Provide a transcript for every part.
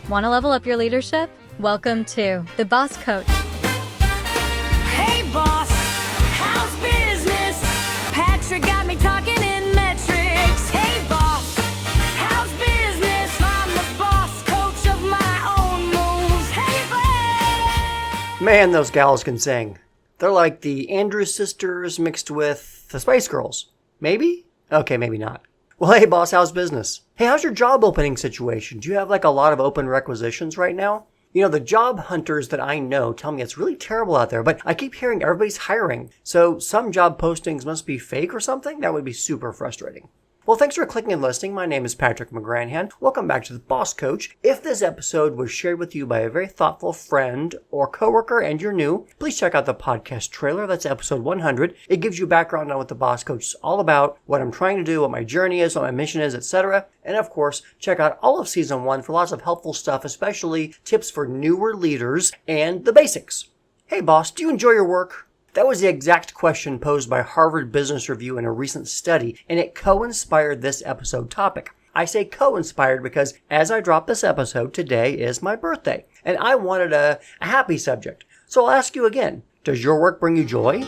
Want to level up your leadership? Welcome to The Boss Coach. Hey boss, how's business? Patrick got me talking in metrics. Hey boss, how's business? I'm the boss coach of my own moves. Hey babe! Man, those gals can sing. They're like the Andrews sisters mixed with the Spice Girls. Maybe? Okay, maybe not. Well, hey boss, how's business? Hey, how's your job opening situation? Do you have like a lot of open requisitions right now? You know, the job hunters that I know tell me it's really terrible out there, but I keep hearing everybody's hiring. So some job postings must be fake or something? That would be super frustrating. Well, thanks for clicking and listening. My name is Patrick McGranahan. Welcome back to The Boss Coach. If this episode was shared with you by a very thoughtful friend or coworker and you're new, please check out the podcast trailer. That's episode 100. It gives you background on what The Boss Coach is all about, what I'm trying to do, what my journey is, what my mission is, etc. And of course, check out all of season 1 for lots of helpful stuff, especially tips for newer leaders and the basics. Hey boss, do you enjoy your work? That was the exact question posed by Harvard Business Review in a recent study, and it co-inspired this episode topic. I say co-inspired because as I drop this episode, today is my birthday, and I wanted a happy subject. So I'll ask you again, does your work bring you joy?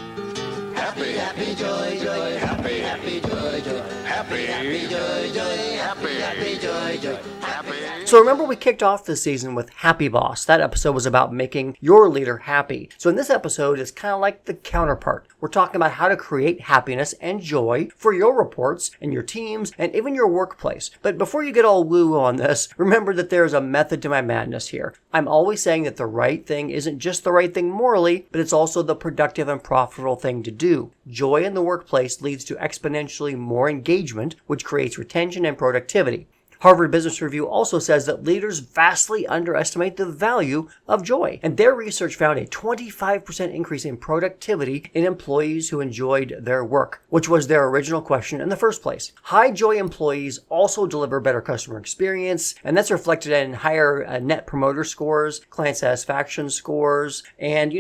Happy, happy, joy, joy, happy, happy, joy, joy, happy, happy, joy, joy, happy, happy, joy, joy, happy. So remember we kicked off this season with Happy Boss. That episode was about making your leader happy. So in this episode, it's kind of like the counterpart. We're talking about how to create happiness and joy for your reports and your teams and even your workplace. But before you get all woo on this, remember that there's a method to my madness here. I'm always saying that the right thing isn't just the right thing morally, but it's also the productive and profitable thing to do. Joy in the workplace leads to exponentially more engagement, which creates retention and productivity. Harvard Business Review also says that leaders vastly underestimate the value of joy. And their research found a 25% increase in productivity in employees who enjoyed their work, which was their original question in the first place. High joy employees also deliver better customer experience, and that's reflected in higher net promoter scores, client satisfaction scores, and,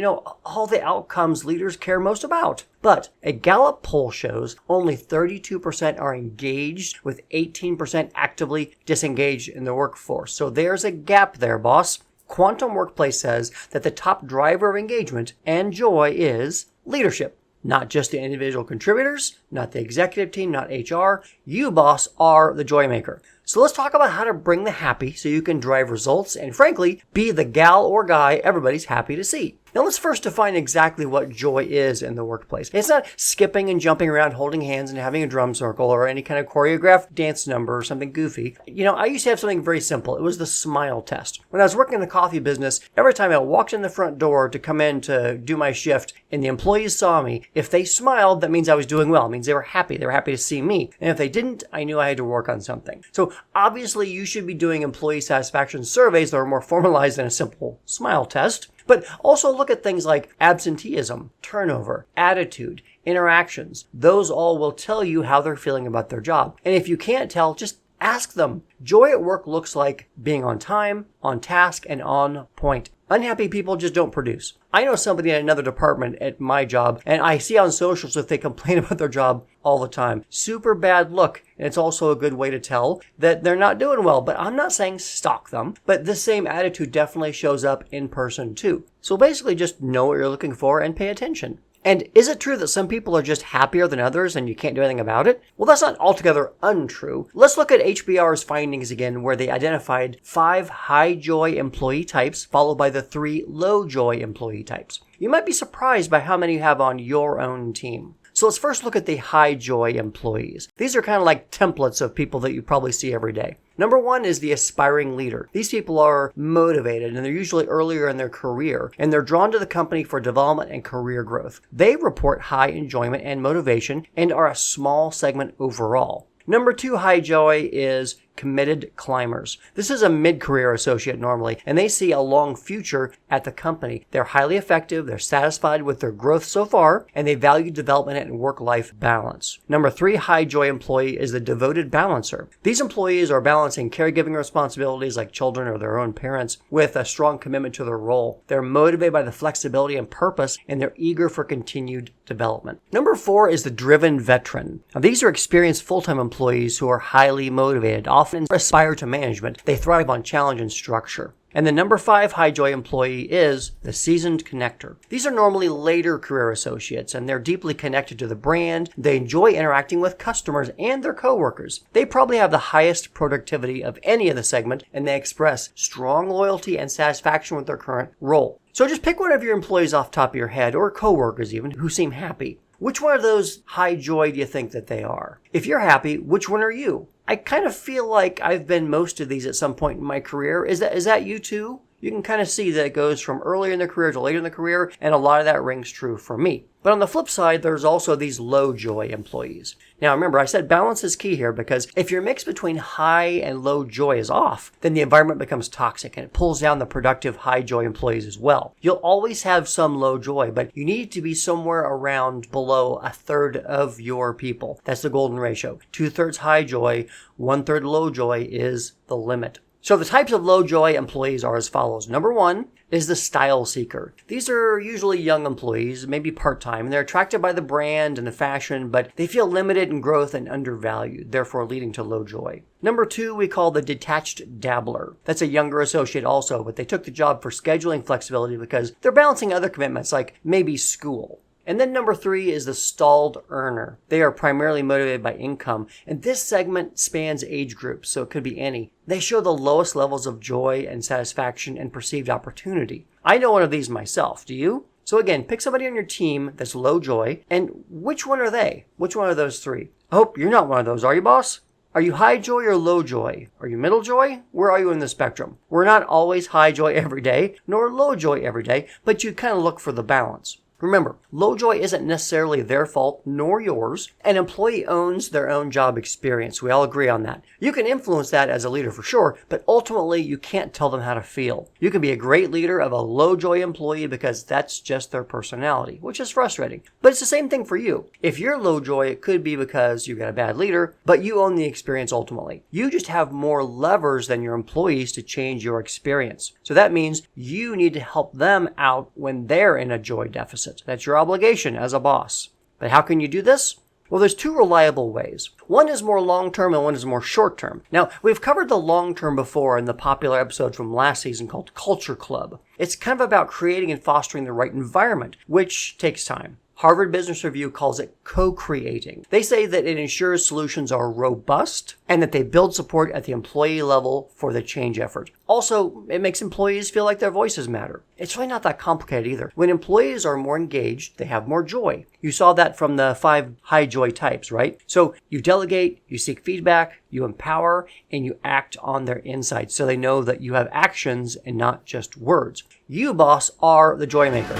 all the outcomes leaders care most about. But a Gallup poll shows only 32% are engaged, with 18% actively disengaged in the workforce. So there's a gap there, boss. Quantum Workplace says that the top driver of engagement and joy is leadership. Not just the individual contributors, not the executive team, not HR. You, boss, are the joy maker. So let's talk about how to bring the happy so you can drive results and, frankly, be the gal or guy everybody's happy to see. Now let's first define exactly what joy is in the workplace. It's not skipping and jumping around, holding hands and having a drum circle or any kind of choreographed dance number or something goofy. I used to have something very simple. It was the smile test. When I was working in the coffee business, every time I walked in the front door to come in to do my shift and the employees saw me, if they smiled, that means I was doing well. It means they were happy. They were happy to see me. And if they didn't, I knew I had to work on something. So obviously you should be doing employee satisfaction surveys that are more formalized than a simple smile test. But also look at things like absenteeism, turnover, attitude, interactions. Those all will tell you how they're feeling about their job. And if you can't tell, just ask them. Joy at work looks like being on time, on task, and on point. Unhappy people just don't produce. I know somebody in another department at my job, and I see on socials that they complain about their job all the time. Super bad look, and it's also a good way to tell that they're not doing well. But I'm not saying stalk them, but this same attitude definitely shows up in person too. So basically just know what you're looking for and pay attention. And is it true that some people are just happier than others and you can't do anything about it? Well, that's not altogether untrue. Let's look at HBR's findings again, where they identified 5 high joy employee types, followed by the 3 low joy employee types. You might be surprised by how many you have on your own team. So let's first look at the high joy employees. These are kind of like templates of people that you probably see every day. Number 1 is the aspiring leader. These people are motivated and they're usually earlier in their career and they're drawn to the company for development and career growth. They report high enjoyment and motivation and are a small segment overall. Number 2 high joy is committed climbers. This is a mid-career associate normally, and they see a long future at the company. They're highly effective, they're satisfied with their growth so far, and they value development and work-life balance. Number 3 high-joy employee is the devoted balancer. These employees are balancing caregiving responsibilities like children or their own parents with a strong commitment to their role. They're motivated by the flexibility and purpose, and they're eager for continued development. Number 4 is the driven veteran. Now, these are experienced full-time employees who are highly motivated, often often aspire to management. They thrive on challenge and structure. And the number 5 high joy employee is the seasoned connector. These are normally later career associates, and they're deeply connected to the brand. They enjoy interacting with customers and their coworkers. They probably have the highest productivity of any of the segment, and they express strong loyalty and satisfaction with their current role. So just pick one of your employees off the top of your head, or coworkers even, who seem happy. Which one of those high joy do you think that they are? If you're happy, which one are you? I kind of feel like I've been most of these at some point in my career. Is that you too? You can kind of see that it goes from earlier in the career to later in the career, and a lot of that rings true for me. But on the flip side, there's also these low joy employees. Now remember, I said balance is key here, because if your mix between high and low joy is off, then the environment becomes toxic and it pulls down the productive high joy employees as well. You'll always have some low joy, but you need to be somewhere around below 1/3 of your people. That's the golden ratio. 2/3 high joy, 1/3 low joy is the limit. So the types of low joy employees are as follows. Number 1 is the style seeker. These are usually young employees, maybe part-time, and they're attracted by the brand and the fashion, but they feel limited in growth and undervalued, therefore leading to low joy. Number 2, we call the detached dabbler. That's a younger associate also, but they took the job for scheduling flexibility because they're balancing other commitments like maybe school. And then number 3 is the stalled earner. They are primarily motivated by income, and this segment spans age groups, so it could be any. They show the lowest levels of joy and satisfaction and perceived opportunity. I know one of these myself. Do you? So again, pick somebody on your team that's low joy, and which one are they? Which one are those 3? I hope you're not one of those, are you, boss? Are you high joy or low joy? Are you middle joy? Where are you in the spectrum? We're not always high joy every day, nor low joy every day, but you kind of look for the balance. Remember, low joy isn't necessarily their fault nor yours. An employee owns their own job experience. We all agree on that. You can influence that as a leader for sure, but ultimately you can't tell them how to feel. You can be a great leader of a low joy employee because that's just their personality, which is frustrating. But it's the same thing for you. If you're low joy, it could be because you got a bad leader, but you own the experience ultimately. You just have more levers than your employees to change your experience. So that means you need to help them out when they're in a joy deficit. That's your obligation as a boss. But how can you do this? Well, there's 2 reliable ways. One is more long-term and one is more short-term. Now, we've covered the long-term before in the popular episode from last season called Culture Club. It's kind of about creating and fostering the right environment, which takes time. Harvard Business Review calls it co-creating. They say that it ensures solutions are robust and that they build support at the employee level for the change effort. Also, it makes employees feel like their voices matter. It's really not that complicated either. When employees are more engaged, they have more joy. You saw that from the 5 high joy types, right? So you delegate, you seek feedback, you empower, and you act on their insights so they know that you have actions and not just words. You, boss, are the joy maker.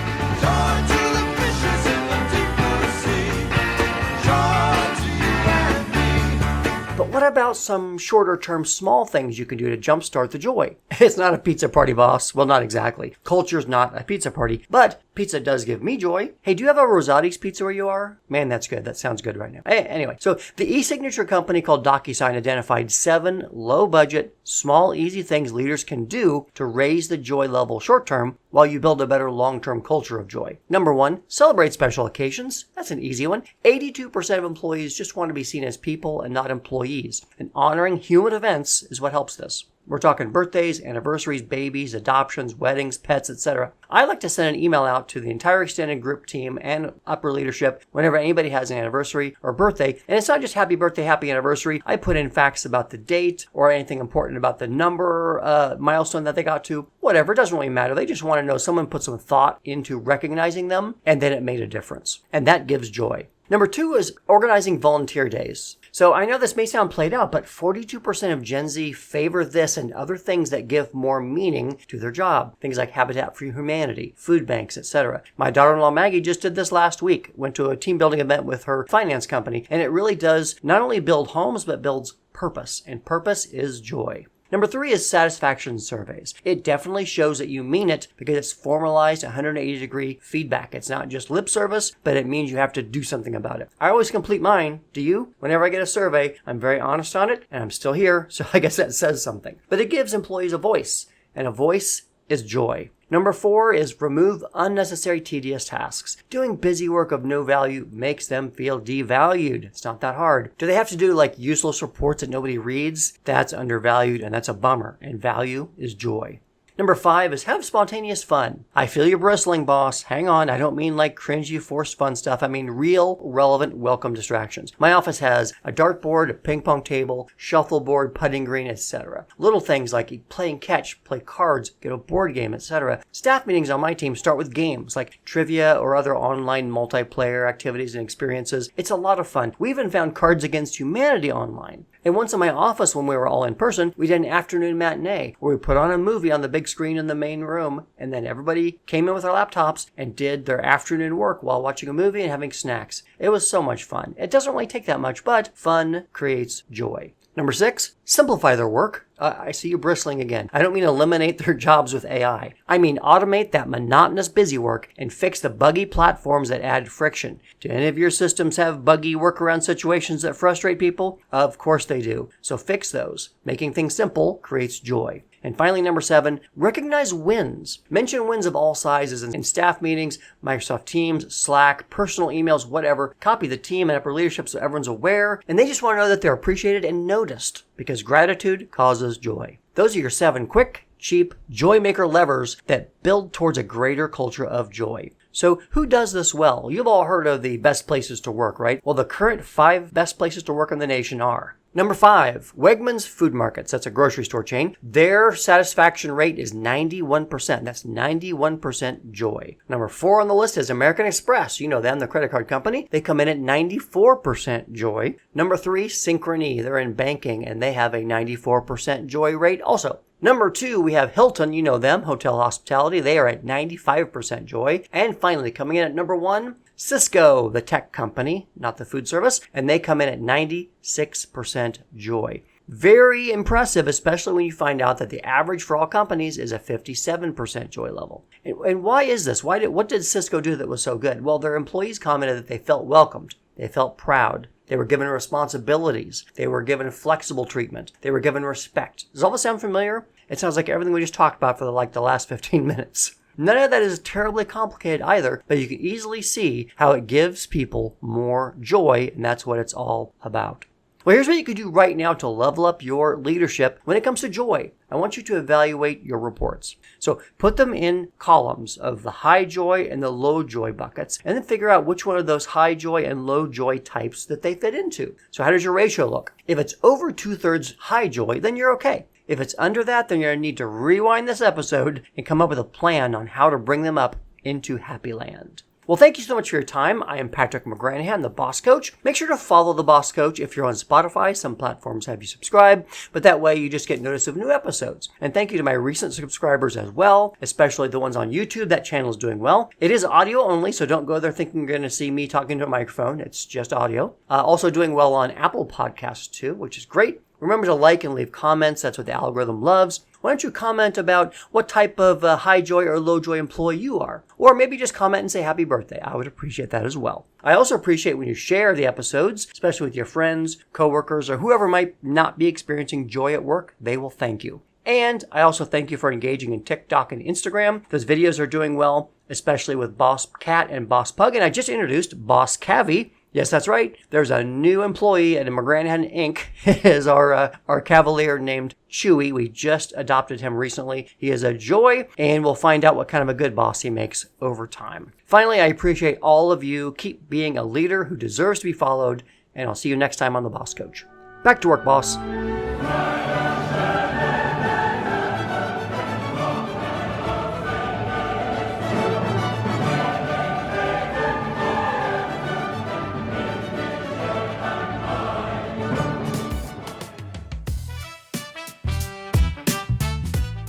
But what about some shorter term small things you can do to jumpstart the joy? It's not a pizza party, boss. Well, not exactly. Culture's not a pizza party, but pizza does give me joy. Hey, do you have a Rosati's pizza where you are? Man, that's good. That sounds good right now. Anyway, so the e-signature company called DocuSign identified 7 low budget, small, easy things leaders can do to raise the joy level short term while you build a better long-term culture of joy. Number 1, celebrate special occasions. That's an easy one. 82% of employees just want to be seen as people and not employees. And honoring human events is what helps this. We're talking birthdays, anniversaries, babies, adoptions, weddings, pets, etc. I like to send an email out to the entire extended group team and upper leadership whenever anybody has an anniversary or birthday. And it's not just happy birthday, happy anniversary. I put in facts about the date or anything important about the number, milestone that they got to. Whatever, it doesn't really matter. They just want to know someone put some thought into recognizing them and then it made a difference. And that gives joy. Number 2 is organizing volunteer days. So I know this may sound played out, but 42% of Gen Z favor this and other things that give more meaning to their job. Things like Habitat for Humanity, food banks, etc. My daughter-in-law Maggie just did this last week. Went to a team building event with her finance company, and it really does not only build homes, but builds purpose. And purpose is joy. Number 3 is satisfaction surveys. It definitely shows that you mean it because it's formalized 180-degree feedback. It's not just lip service, but it means you have to do something about it. I always complete mine. Do you? Whenever I get a survey, I'm very honest on it, and I'm still here, so I guess that says something. But it gives employees a voice, and a voice is joy. Number 4 is remove unnecessary tedious tasks. Doing busy work of no value makes them feel devalued. It's not that hard. Do they have to do like useless reports that nobody reads? That's undervalued and that's a bummer. And value is joy. Number 5 is have spontaneous fun. I feel you bristling, boss. Hang on, I don't mean like cringy, forced fun stuff. I mean real, relevant, welcome distractions. My office has a dartboard, a ping pong table, shuffleboard, putting green, etc. Little things like playing catch, play cards, get a board game, etc. Staff meetings on my team start with games like trivia or other online multiplayer activities and experiences. It's a lot of fun. We even found Cards Against Humanity online. And once in my office when we were all in person, we did an afternoon matinee where we put on a movie on the big screen in the main room, and then everybody came in with their laptops and did their afternoon work while watching a movie and having snacks. It was so much fun. It doesn't really take that much, but fun creates joy. Number 6, simplify their work. I see you bristling again. I don't mean eliminate their jobs with AI. I mean automate that monotonous busy work and fix the buggy platforms that add friction. Do any of your systems have buggy workaround situations that frustrate people? Of course they do. So fix those. Making things simple creates joy. And finally, number 7, recognize wins. Mention wins of all sizes in staff meetings, Microsoft Teams, Slack, personal emails, whatever. Copy the team and upper leadership so everyone's aware, and they just want to know that they're appreciated and noticed, because gratitude causes joy. Those are your 7 quick, cheap, joy maker levers that build towards a greater culture of joy. So who does this well? You've all heard of the best places to work, right? Well, the current 5 best places to work in the nation are: Number 5, Wegmans Food Markets. That's a grocery store chain. Their satisfaction rate is 91%. That's 91% joy. Number 4 on the list is American Express. You know them, the credit card company. They come in at 94% joy. Number 3, Synchrony. They're in banking and they have a 94% joy rate also. Number 2, we have Hilton. You know them, hotel hospitality. They are at 95% joy. And finally, coming in at number 1, Cisco, the tech company, not the food service, and they come in at 96% joy. Very impressive, especially when you find out that the average for all companies is a 57% joy level. And why is this? What did Cisco do that was so good? Well, their employees commented that they felt welcomed. They felt proud. They were given responsibilities. They were given flexible treatment. They were given respect. Does all this sound familiar? It sounds like everything we just talked about for the last 15 minutes. None of that is terribly complicated either, but you can easily see how it gives people more joy, and that's what it's all about. Well, here's what you can do right now to level up your leadership when it comes to joy. I want you to evaluate your reports. So put them in columns of the high joy and the low joy buckets, and then figure out which one of those high joy and low joy types that they fit into. So how does your ratio look? If it's over 2/3 high joy, then you're okay. If it's under that, then you're going to need to rewind this episode and come up with a plan on how to bring them up into happy land. Well, thank you so much for your time. I am Patrick McGranahan, the Boss Coach. Make sure to follow the Boss Coach if you're on Spotify. Some platforms have you subscribe, but that way you just get notice of new episodes. And thank you to my recent subscribers as well, especially the ones on YouTube. That channel is doing well. It is audio only, so don't go there thinking you're going to see me talking to a microphone. It's just audio. Also doing well on Apple Podcasts too, which is great. Remember to like and leave comments. That's what the algorithm loves. Why don't you comment about what type of high joy or low joy employee you are? Or maybe just comment and say happy birthday. I would appreciate that as well. I also appreciate when you share the episodes, especially with your friends, coworkers, or whoever might not be experiencing joy at work. They will thank you. And I also thank you for engaging in TikTok and Instagram. Those videos are doing well, especially with Boss Cat and Boss Pug. And I just introduced Boss Cavi. Yes, that's right. There's a new employee at McGranahan Inc. is our Cavalier named Chewy. We just adopted him recently. He is a joy, and we'll find out what kind of a good boss he makes over time. Finally, I appreciate all of you. Keep being a leader who deserves to be followed, and I'll see you next time on The Boss Coach. Back to work, boss.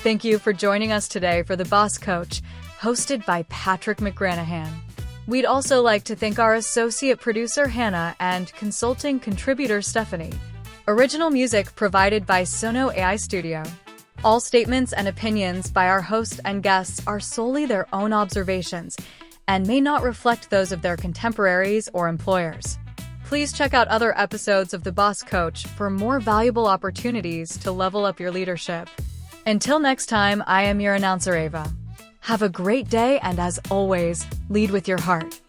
Thank you for joining us today for The Boss Coach, hosted by Patrick McGranahan. We'd also like to thank our associate producer, Hannah, and consulting contributor, Stephanie. Original music provided by Sono AI Studio. All statements and opinions by our host and guests are solely their own observations and may not reflect those of their contemporaries or employers. Please check out other episodes of The Boss Coach for more valuable opportunities to level up your leadership. Until next time, I am your announcer, Ava. Have a great day, and as always, lead with your heart.